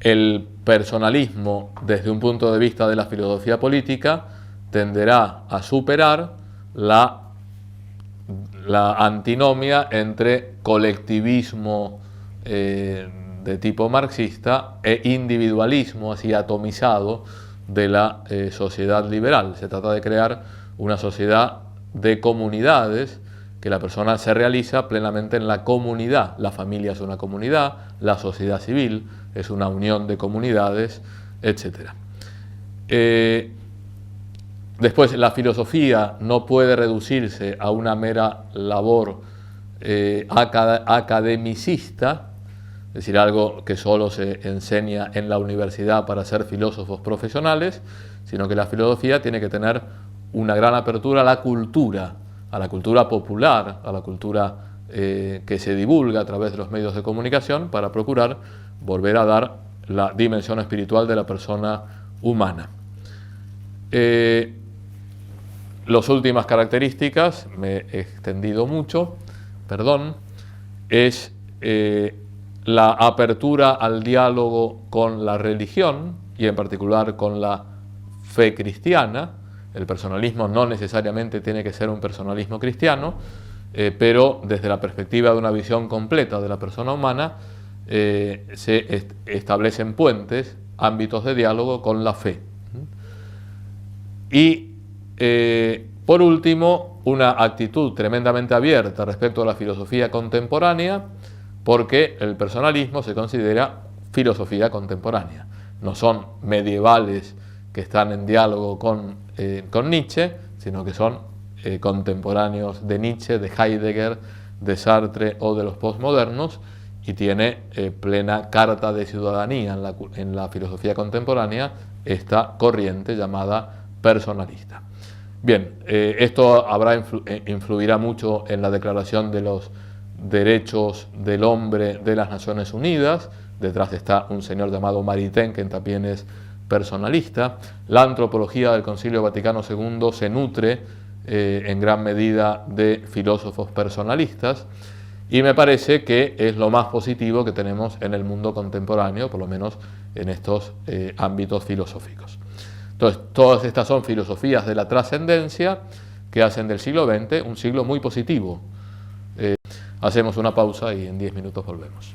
El personalismo, desde un punto de vista de la filosofía política, tenderá a superar la antinomia entre colectivismo de tipo marxista e individualismo así atomizado de la sociedad liberal. Se trata de crear una sociedad de comunidades, que la persona se realiza plenamente en la comunidad. La familia es una comunidad, la sociedad civil es una unión de comunidades, etc. Después, la filosofía no puede reducirse a una mera labor academicista, es decir, algo que solo se enseña en la universidad para ser filósofos profesionales, sino que la filosofía tiene que tener una gran apertura a la cultura popular, a la cultura que se divulga a través de los medios de comunicación, para procurar volver a dar la dimensión espiritual de la persona humana. Las últimas características, me he extendido mucho, perdón, es la apertura al diálogo con la religión y en particular con la fe cristiana. El personalismo no necesariamente tiene que ser un personalismo cristiano, pero desde la perspectiva de una visión completa de la persona humana se establecen puentes, ámbitos de diálogo con la fe. Y por último, una actitud tremendamente abierta respecto a la filosofía contemporánea, porque el personalismo se considera filosofía contemporánea. No son medievales que están en diálogo con Nietzsche, sino que son contemporáneos de Nietzsche, de Heidegger, de Sartre o de los postmodernos, y tiene plena carta de ciudadanía en la filosofía contemporánea esta corriente llamada personalista. Bien, esto influirá mucho en la Declaración de los Derechos del Hombre de las Naciones Unidas. Detrás está un señor llamado Maritain, que también es personalista. La antropología del Concilio Vaticano II se nutre en gran medida de filósofos personalistas, y me parece que es lo más positivo que tenemos en el mundo contemporáneo, por lo menos en estos ámbitos filosóficos. Entonces, todas estas son filosofías de la trascendencia que hacen del siglo XX un siglo muy positivo. Hacemos una pausa y en 10 minutos volvemos.